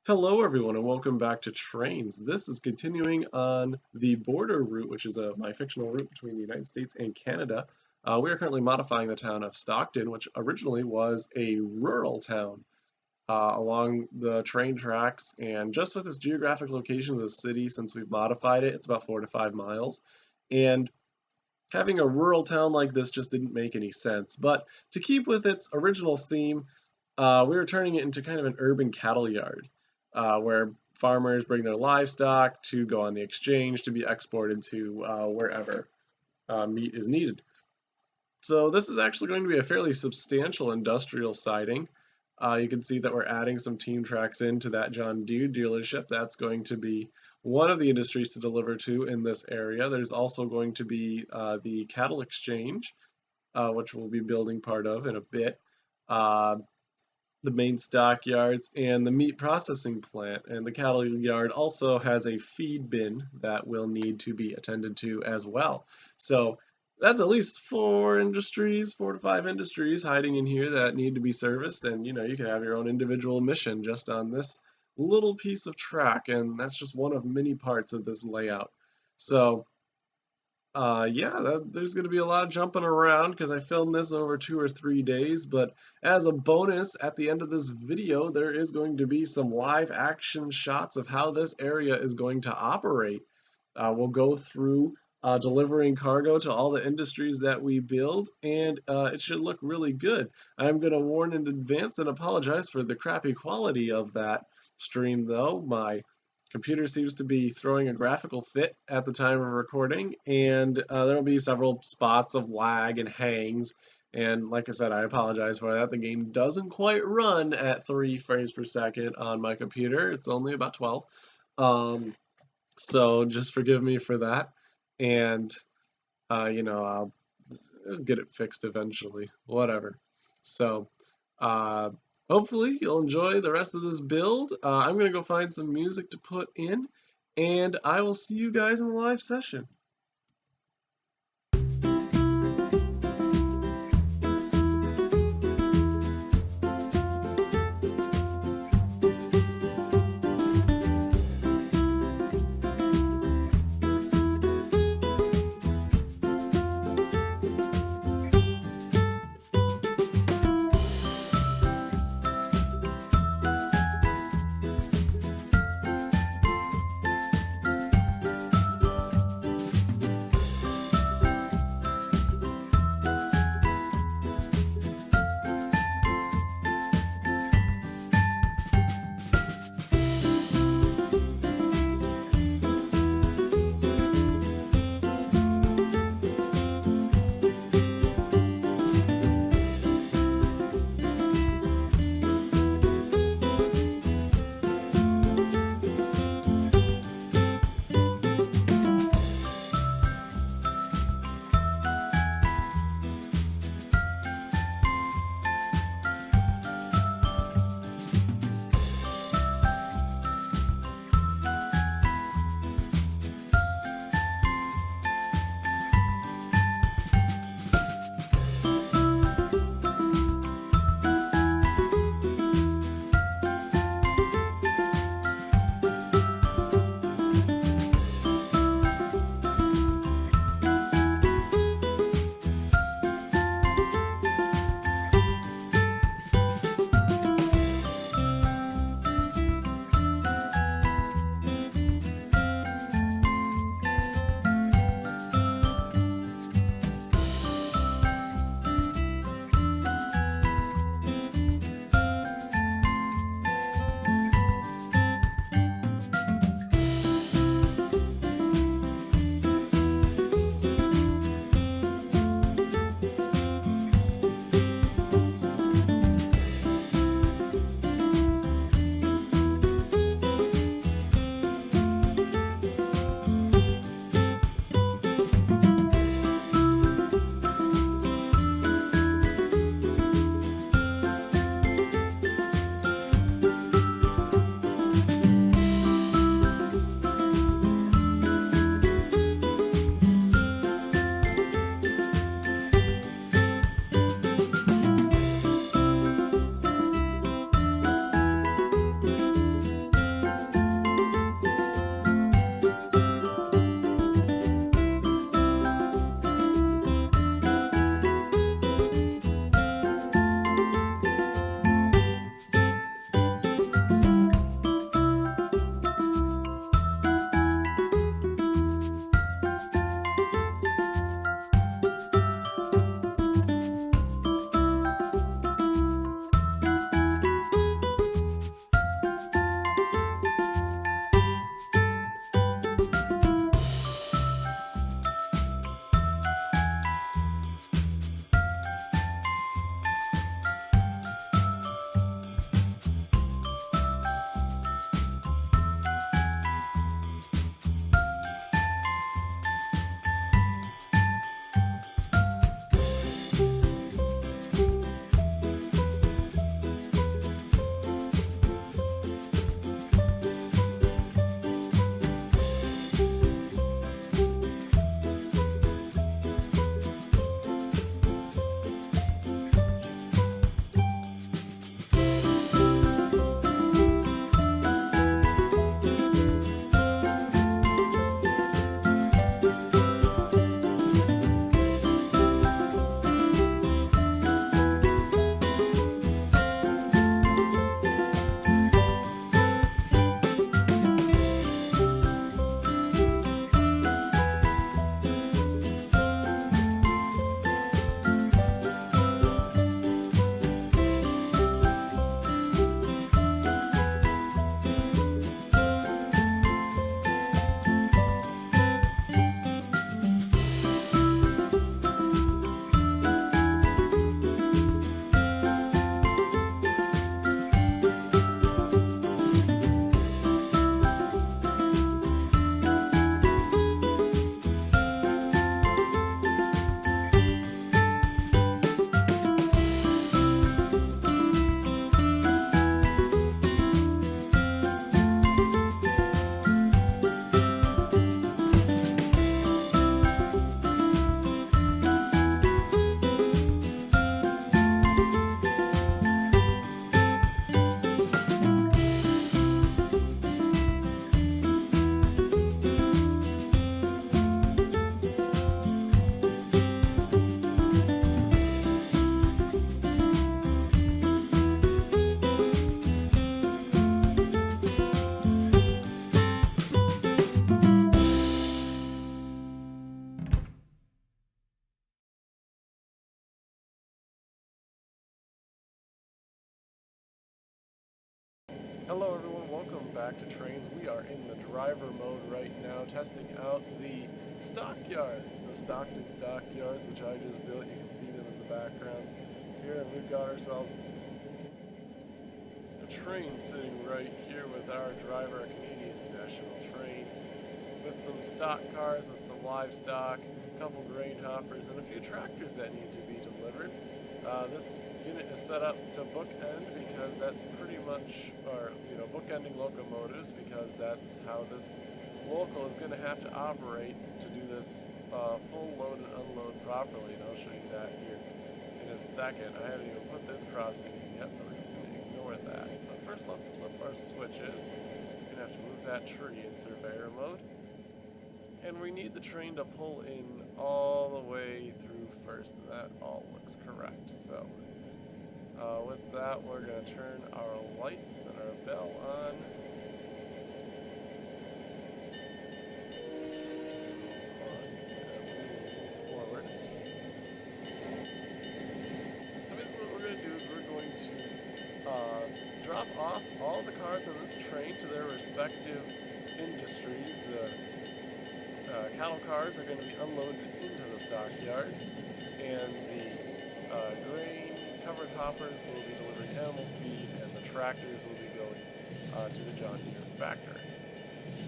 Hello, everyone, and welcome back to Trainz. This is continuing on the border route, which is my fictional route between the United States and Canada. We are currently modifying the town of Stockton, which originally was a rural town along the train tracks. And just with this geographic location of the city, since we've modified it, it's about 4 to 5 miles. And having a rural town like this just didn't make any sense. But to keep with its original theme, we were turning it into kind of an urban cattle yard where farmers bring their livestock to go on the exchange to be exported to wherever meat is needed. So this is actually going to be a fairly substantial industrial siding. You can see that we're adding some team tracks into that John Deere dealership. That's going to be one of the industries to deliver to in this area. There's also going to be the cattle exchange, which we'll be building part of in a bit. The main stockyards and the meat processing plant, and the cattle yard also has a feed bin that will need to be attended to as well. So that's at least 4 to 5 industries hiding in here that need to be serviced, and you can have your own individual mission just on this little piece of track, and that's just one of many parts of this layout. So there's going to be a lot of jumping around because I filmed this over 2 or 3 days, but as a bonus, at the end of this video, there is going to be some live action shots of how this area is going to operate. We'll go through delivering cargo to all the industries that we build, and it should look really good. I'm going to warn in advance and apologize for the crappy quality of that stream, though. My computer seems to be throwing a graphical fit at the time of recording, and there will be several spots of lag and hangs. And like I said, I apologize for that. The game doesn't quite run at 3 frames per second on my computer. It's only about 12. So just forgive me for that. And, I'll get it fixed eventually. Whatever. So, hopefully you'll enjoy the rest of this build. I'm going to go find some music to put in, and I will see you guys in the live session. Hello everyone, welcome back to Trainz. We are in the driver mode right now, testing out the Stockyards, the Stockton Stockyards, which I just built. You can see them in the background here, and we've got ourselves a train sitting right here with our driver, a Canadian National Train, with some stock cars, with some livestock, a couple grain hoppers, and a few tractors that need to be delivered. This unit is set up to bookend because that's pretty much, or bookending locomotives, because that's how this local is going to have to operate to do this full load and unload properly, and I'll show you that here in a second. I haven't even put this crossing in yet, so we're just going to ignore that. So first let's flip our switches. We're going to have to move that tree in surveyor mode. And we need the train to pull in all the way through first, and that all looks correct. So with that, we're going to turn our lights and our bell on. Move forward. So basically what we're going to do is we're going to drop off all the cars on this train to their respective industries. The cattle cars are going to be unloaded into the stockyards, and the grain covered hoppers will be delivering animal feed, and the tractors will be going to the John Deere factory.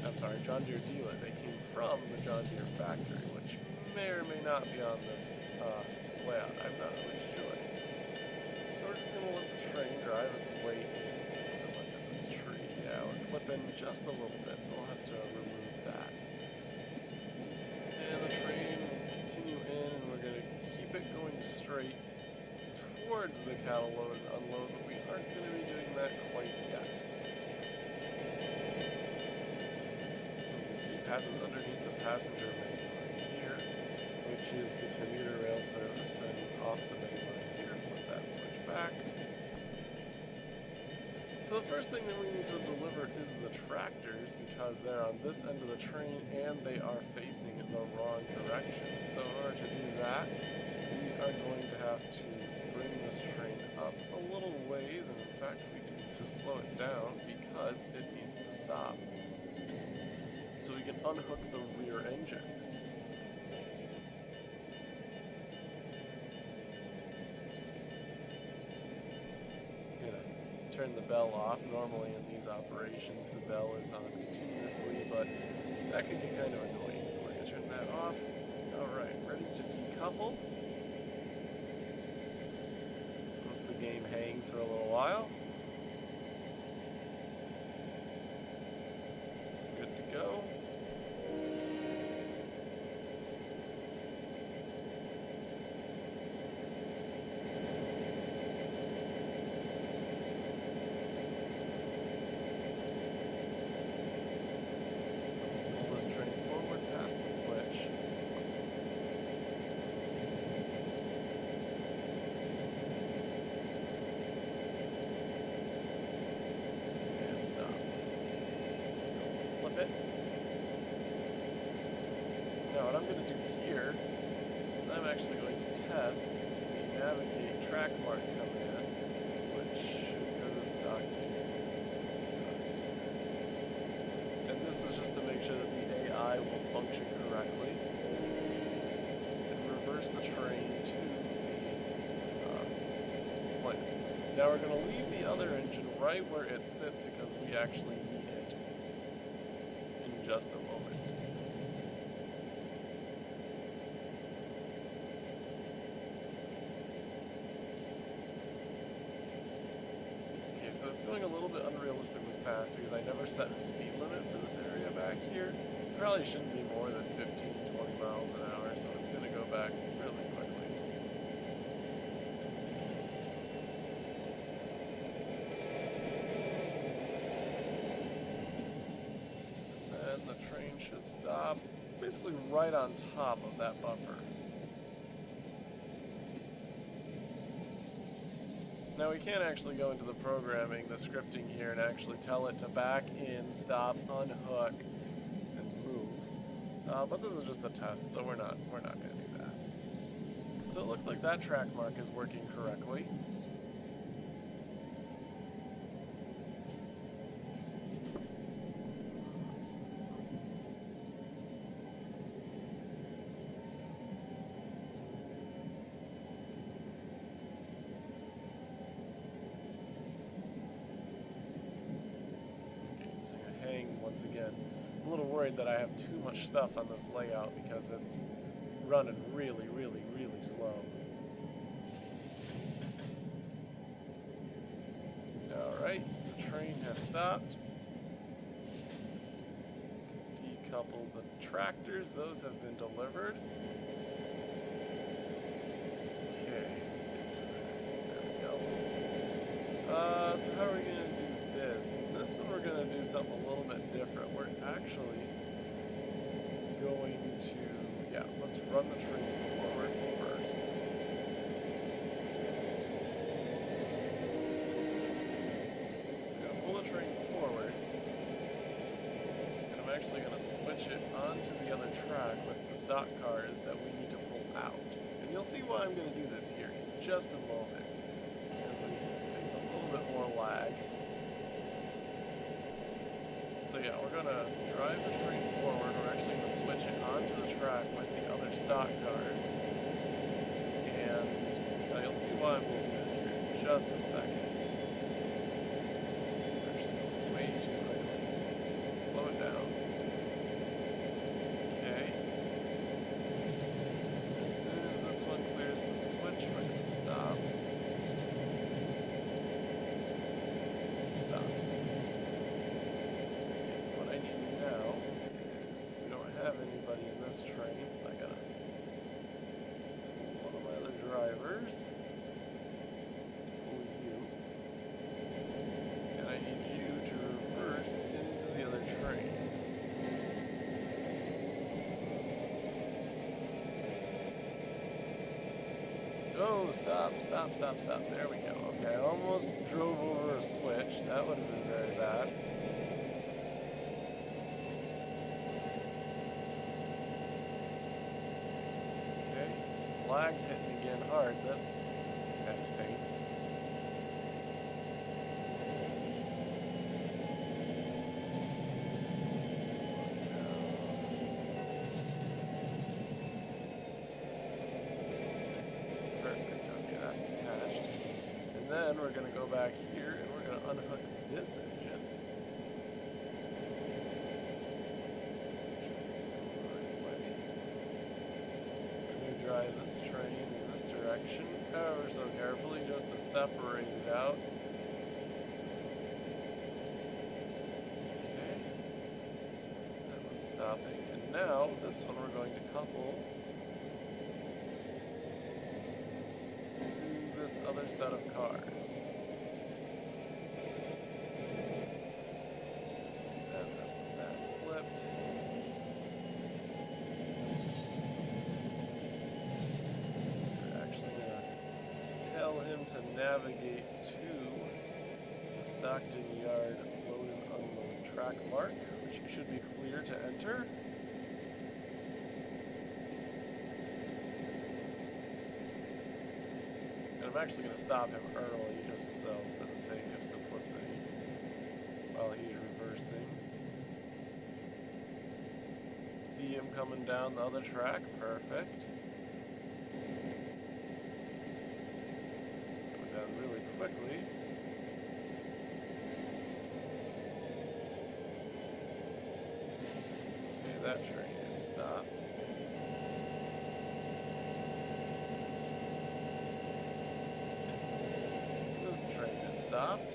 I'm sorry, John Deere dealer. They came from the John Deere factory, which may or may not be on this layout. I'm not really sure. So we're just going to let the train drive its way in. So we're going to look at this tree. Yeah, we're clipping just a little bit, so we'll have to remove that. And the train will continue in, and we're going to keep it going straight towards the cattle load and unload, but we aren't going to be doing that quite yet. You can see it passes underneath the passenger main line here, which is the commuter rail service, and off the main line here, flip that switch back. So the first thing that we need to deliver is the tractors, because they're on this end of the train and they are facing in the wrong direction. So in order to do that, we are going to have to bring this train up a little ways, and in fact we can just slow it down because it needs to stop. So we can unhook the rear engine. Turn the bell off. Normally in these operations the bell is on continuously, but that can get kind of annoying, so we're going to turn that off. Alright, ready to decouple. Once the game hangs for a little while. Good to go. Now what I'm going to do here is I'm actually going to test the navigate track mark command, which should go to Stockton. And this is just to make sure that the AI will function correctly. And reverse the train to the plant. Now we're going to leave the other engine right where it sits because we actually need it in just a moment. So it's going a little bit unrealistically fast because I never set a speed limit for this area back here. Probably shouldn't be more than 15, 20 miles an hour, so it's going to go back really quickly. And then the train should stop basically right on top of that buffer. Now we can actually go into the programming, the scripting here, and actually tell it to back in, stop, unhook, and move. But this is just a test, so we're not going to do that. So it looks like that track mark is working correctly. once again. I'm a little worried that I have too much stuff on this layout because it's running really, really, really slow. Alright, the train has stopped. Decouple the tractors, those have been delivered. Okay, there we go. So how are we going to do this? This one we're going to do something a little bit different. We're actually going to, yeah, let's run the train forward first. We're going to pull the train forward, and I'm actually going to switch it onto the other track with the stock cars that we need to pull out. And you'll see why I'm going to do this here in just a moment, because we face a little bit more lag. So yeah, we're going to drive the train forward. We're actually going to switch it onto the track with the other stock cars. And you'll see why I'm going to do this here in just a second. Actually going way too quickly. Slow it down. Okay. As soon as this one clears the switch, we're going to stop. Stop. Anybody in this train, so I gotta pull one of my other drivers. Let's pull you. And I need you to reverse into the other train. Oh, stop. There we go. Okay, I almost drove over a switch. That would have been very bad. Flag's hitting again hard. This kind of stinks. Perfect. Okay, that's attached. And then we're going to go back here and we're going to unhook this engine. Drive this train in this direction, ever so carefully, just to separate it out. Okay, that one's stopping, and now this one we're going to couple to this other set of cars. That flipped. Tell him to navigate to the Stockton Yard load and unload track mark, which should be clear to enter. And I'm actually going to stop him early, just so for the sake of simplicity, while he's reversing. See him coming down the other track, perfect. Really quickly. Okay, that train is stopped. This train is stopped.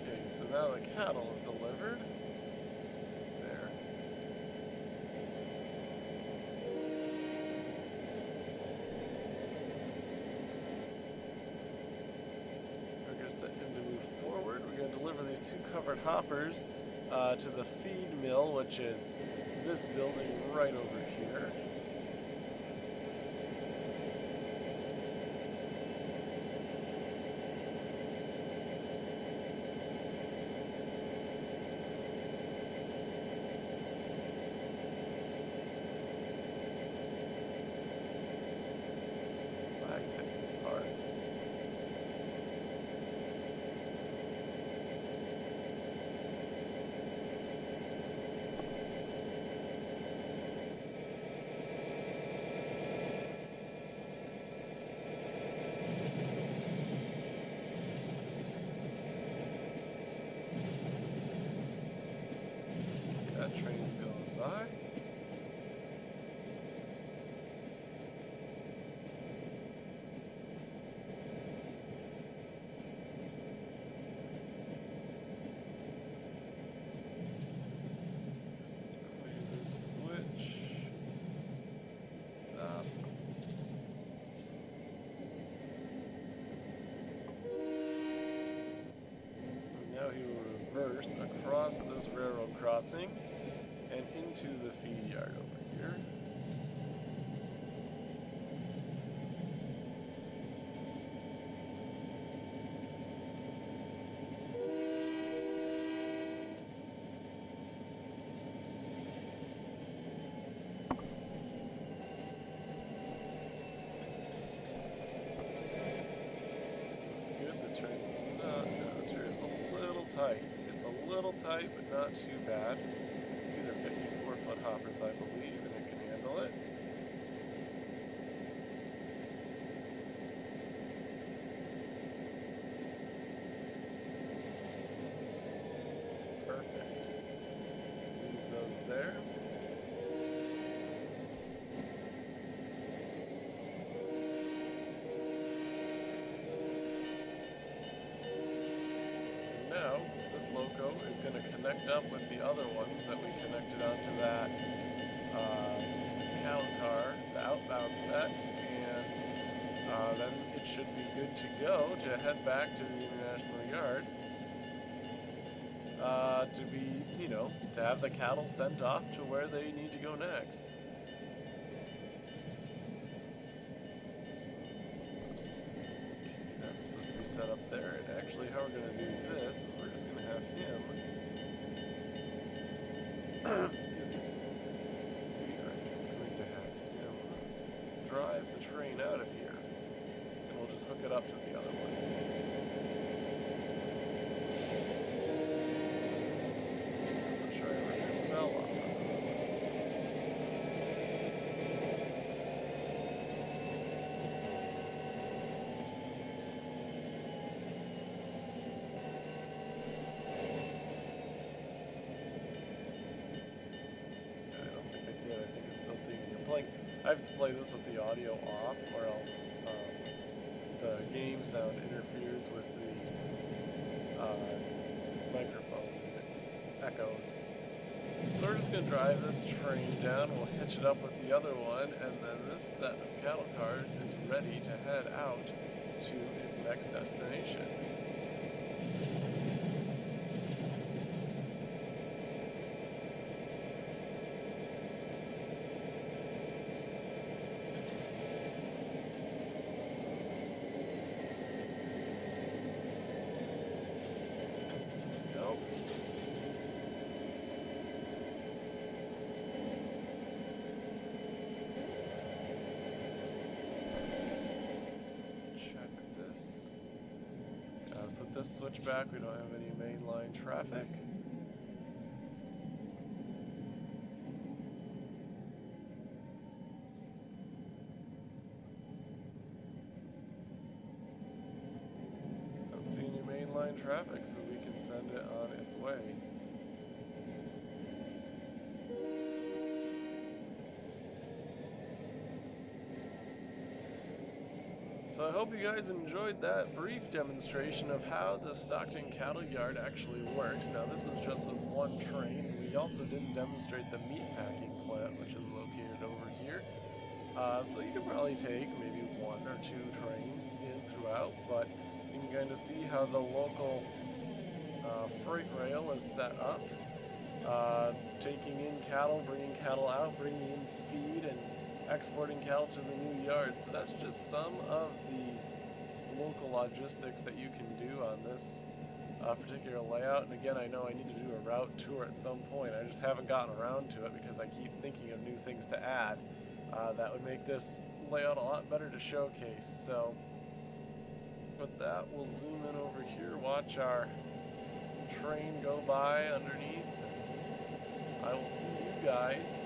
Okay, so now the cattle is delivered. Set him to move forward. We're going to deliver these two covered hoppers to the feed mill, which is this building right over here. Flag's hitting this hard. course across this railroad crossing and into the feed yard over here. It's a little tight, but not too bad. These are 54-foot hoppers, I believe, and it can handle it. Perfect. Leave those there. Now, this loco is going to connect up with the other ones that we connected onto that cattle car, the outbound set, and then it should be good to go to head back to the International Yard to be, to have the cattle sent off to where they need to go next. Set up there, and actually how we're going to do this is we're just going to have him excuse me, we are just going to have him drive the train out of here, and we'll just hook it up to the other one. I'm not sure I ever turned the bell off on this one. I have to play this with the audio off, or else the game sound interferes with the microphone echoes. So we're just going to drive this train down, we'll hitch it up with the other one, and then this set of cattle cars is ready to head out to its next destination. This switchback, we don't have any mainline traffic. Don't see any mainline traffic, so we can send it on its way. So I hope you guys enjoyed that brief demonstration of how the Stockton Cattle Yard actually works. Now this is just with one train. We also didn't demonstrate the meat packing plant, which is located over here. So you can probably take maybe one or two trains in throughout, but you can kind of see how the local freight rail is set up. Taking in cattle, bringing cattle out, bringing in feed, and exporting cattle to the new yard. So that's just some of the local logistics that you can do on this particular layout. And again, I know I need to do a route tour at some point. I just haven't gotten around to it because I keep thinking of new things to add that would make this layout a lot better to showcase. So with that, we'll zoom in over here, watch our train go by underneath. I will see you guys